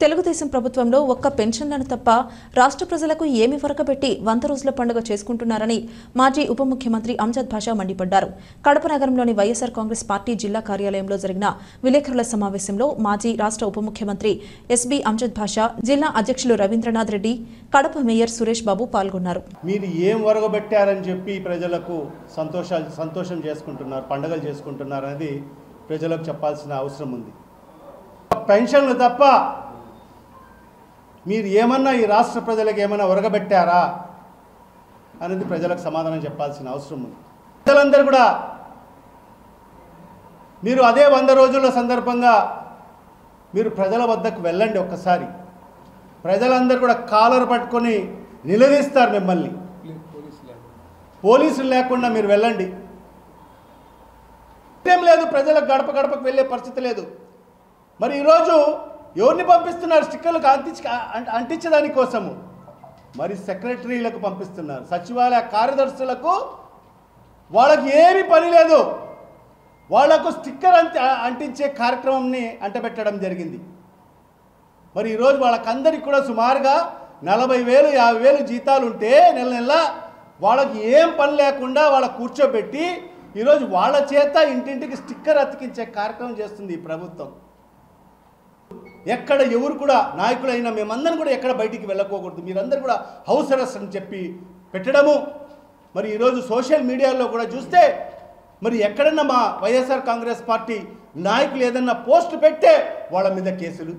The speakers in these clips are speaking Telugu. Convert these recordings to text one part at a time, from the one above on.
తెలుగుదేశం ప్రభుత్వంలో ఒక్క పెన్షన్లను తప్ప రాష్ట్ర ప్రజలకు ఏమి వరకబెట్టి 100 రోజుల పండుగ చేసుకుంటున్నారని మాజీ ఉప ముఖ్యమంత్రి అంజద్ భాషా మండిపడ్డారు. కడప నగరంలోని వైఎస్ఆర్ కాంగ్రెస్ పార్టీ జిల్లా కార్యాలయంలో జరిగిన విలేకరుల సమావేశంలో మాజీ రాష్ట్ర ఉప ముఖ్యమంత్రి ఎస్బి అంజద్ భాషా, జిల్లా అధ్యక్షులు రవీంద్రనాథ్ రెడ్డి, కడప మేయర్ సురేష్ బాబు పాల్గొన్నారు. మీరు ఏం వరగబెట్టారని చెప్పి ప్రజలకు సంతోషం చేసుకుంటున్నారు, పండుగలు చేసుకుంటున్నారు అనేది ప్రజలకు చెప్పాల్సిన అవసరం ఉంది. పెన్షన్లు తప్ప మీరు ఏమన్నా ఈ రాష్ట్ర ప్రజలకు ఏమైనా ఒరగబెట్టారా అనేది ప్రజలకు సమాధానం చెప్పాల్సిన అవసరం ఉంది. ప్రజలందరూ కూడా మీరు అదే 100 రోజుల సందర్భంగా మీరు ప్రజల వద్దకు వెళ్ళండి. ఒక్కసారి ప్రజలందరూ కూడా కాలర్ పట్టుకొని నిలదీస్తారు మిమ్మల్ని. పోలీసులు లేకుండా మీరు వెళ్ళండి. ఏం లేదు, ప్రజలకు గడప గడపకు వెళ్ళే పరిస్థితి లేదు. మరి ఈరోజు ఎవరిని పంపిస్తున్నారు? స్టిక్కర్లకు అంటించడానికి కోసము మరి సెక్రటరీలకు పంపిస్తున్నారు, సచివాలయ కార్యదర్శులకు. వాళ్ళకి ఏమీ పని లేదు, వాళ్లకు స్టిక్కర్ అంటించే కార్యక్రమంని అంటబెట్టడం జరిగింది. మరి ఈరోజు వాళ్ళకందరికీ కూడా సుమారుగా 40,000 50,000 జీతాలు ఉంటే నెల నెల వాళ్ళకి ఏం పని లేకుండా వాళ్ళ కూర్చోబెట్టి ఈరోజు వాళ్ళ చేత ఇంటింటికి స్టిక్కర్ అతికించే కార్యక్రమం చేస్తుంది ఈ ప్రభుత్వం. ఎక్కడ ఎవరు కూడా నాయకులైనా మేమందరం కూడా ఎక్కడ బయటికి వెళ్ళకోకూడదు, మీరందరూ కూడా హౌస్ అరెస్ట్ అని చెప్పి పెట్టడము. మరి ఈరోజు సోషల్ మీడియాలో కూడా చూస్తే మరి ఎక్కడన్నా మా వైఎస్ఆర్ కాంగ్రెస్ పార్టీ నాయకులు ఏదన్నా పోస్ట్ పెట్టే వాళ్ళ మీద కేసులు,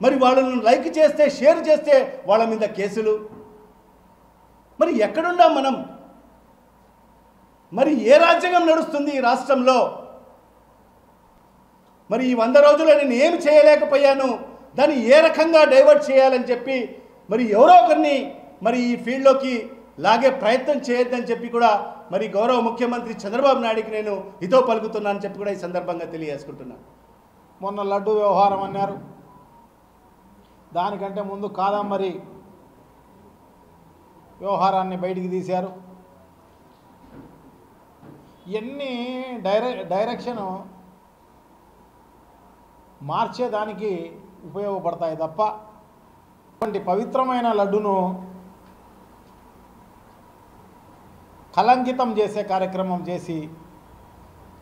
మరి వాళ్ళను లైక్ చేస్తే షేర్ చేస్తే వాళ్ళ మీద కేసులు. మరి ఎక్కడున్నాం మనం? మరి ఏ రాజ్యాంగం నడుస్తుంది ఈ రాష్ట్రంలో? మరి ఈ 100 రోజులు నేను ఏమి చేయలేకపోయాను, దాన్ని ఏ రకంగా డైవర్ట్ చేయాలని చెప్పి మరి ఎవరో ఒకరిని మరి ఈ ఫీల్డ్లోకి లాగే ప్రయత్నం చేయొద్దని చెప్పి కూడా మరి గౌరవ ముఖ్యమంత్రి చంద్రబాబు నాయుడుకి నేను హితో పలుకుతున్నానని చెప్పి కూడా ఈ సందర్భంగా తెలియజేసుకుంటున్నాను. మొన్న లడ్డు వ్యవహారం అన్నారు, దానికంటే ముందు కాదంబరి వ్యవహారాన్ని బయటికి తీశారు. ఇవన్నీ డైరెక్షను మార్చేదానికి ఉపయోగపడతాయి తప్ప అటువంటి పవిత్రమైన లడ్డును కలంకితం చేసే కార్యక్రమం చేసి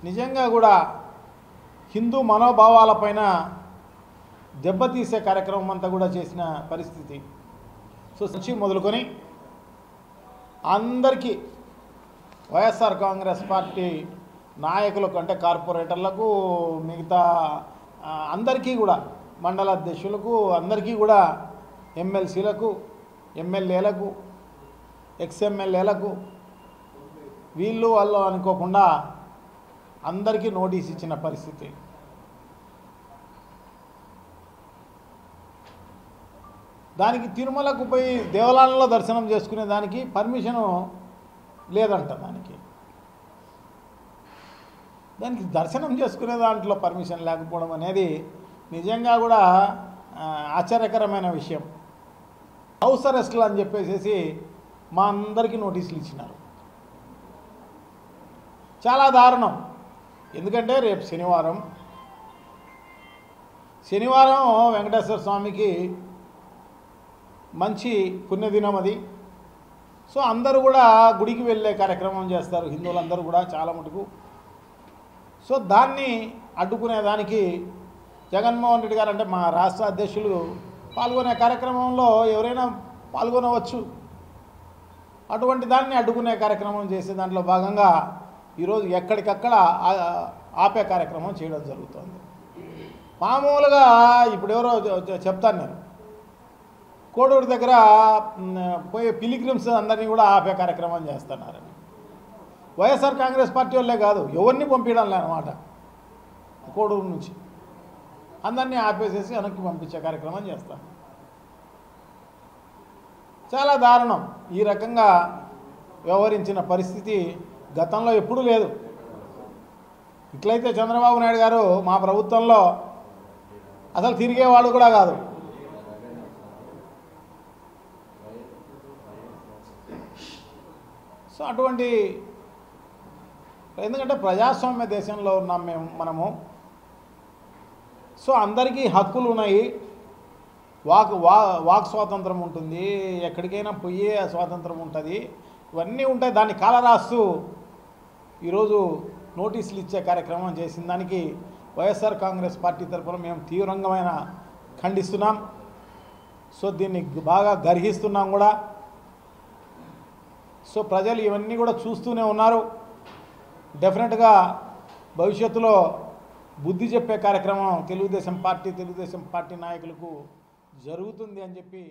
నిజంగా కూడా హిందూ మనోభావాలపైన దెబ్బతీసే కార్యక్రమం అంతా కూడా చేసిన పరిస్థితి. సో నుంచి మొదలుకొని అందరికీ వైఎస్ఆర్ కాంగ్రెస్ పార్టీ నాయకులకు అంటే కార్పొరేటర్లకు, మిగతా అందరికీ కూడా మండల అధ్యక్షులకు, అందరికీ కూడా ఎమ్మెల్సీలకు, ఎమ్మెల్యేలకు, ఎక్స్ఎమ్మెల్యేలకు వీళ్ళు వాళ్ళు అనుకోకుండా అందరికీ నోటీస్ ఇచ్చిన పరిస్థితి. దానికి తిరుమలకు పోయి దేవాలయంలో దర్శనం చేసుకునే దానికి పర్మిషను లేదంట. దానికి దర్శనం చేసుకునే దాంట్లో పర్మిషన్ లేకపోవడం అనేది నిజంగా కూడా ఆశ్చర్యకరమైన విషయం. హౌస్ అరెస్ట్లు అని చెప్పేసి మా అందరికీ నోటీసులు ఇచ్చినారు. చాలా దారుణం. ఎందుకంటే రేపు శనివారం వెంకటేశ్వర స్వామికి మంచి పుణ్యదినం అది. సో అందరూ కూడా గుడికి వెళ్ళే కార్యక్రమం చేస్తారు హిందువులందరూ కూడా చాలా మటుకు. సో దాన్ని అడ్డుకునేదానికి జగన్మోహన్ రెడ్డి గారు అంటే మా రాష్ట్ర అధ్యక్షులు పాల్గొనే కార్యక్రమంలో ఎవరైనా పాల్గొనవచ్చు. అటువంటి దాన్ని అడ్డుకునే కార్యక్రమం చేసే దాంట్లో భాగంగా ఈరోజు ఎక్కడికక్కడ ఆపే కార్యక్రమం చేయడం జరుగుతుంది. మామూలుగా ఇప్పుడు ఎవరో చెప్తాను నేను, కోడూరు దగ్గర పోయే పిలిగ్రిమ్స్ అందరినీ కూడా ఆపే కార్యక్రమం చేస్తున్నారని. వైఎస్ఆర్ కాంగ్రెస్ పార్టీ వాళ్ళే కాదు, ఎవరిని పంపించడం లేనమాట. కోడూరు నుంచి అందరినీ ఆపేసేసి వెనక్కి పంపించే కార్యక్రమం చేస్తాం. చాలా దారుణం. ఈ రకంగా వ్యవహరించిన పరిస్థితి గతంలో ఎప్పుడూ లేదు. ఇట్లయితే చంద్రబాబు నాయుడు గారు మా ప్రభుత్వంలో అసలు తిరిగేవాడు కూడా కాదు. సో అటువంటి ఎందుకంటే ప్రజాస్వామ్య దేశంలో ఉన్నాం మనము. సో అందరికీ హక్కులు ఉన్నాయి, వాక్ స్వాతంత్రం ఉంటుంది, ఎక్కడికైనా పోయే స్వాతంత్రం ఉంటుంది, ఇవన్నీ ఉంటాయి. దాన్ని కాలరాస్తూ ఈరోజు నోటీసులు ఇచ్చే కార్యక్రమం చేసిన దానికి వైఎస్ఆర్ కాంగ్రెస్ పార్టీ తరఫున మేము తీవ్రంగా ఖండిస్తున్నాం. సో దీన్ని బాగా గర్హిస్తున్నాం కూడా. సో ప్రజలు ఇవన్నీ కూడా చూస్తూనే ఉన్నారు. డెఫినెట్గా భవిష్యత్తులో బుద్ధి చెప్పే కార్యక్రమం తెలుగుదేశం పార్టీ నాయకులకు జరుగుతుంది అని చెప్పి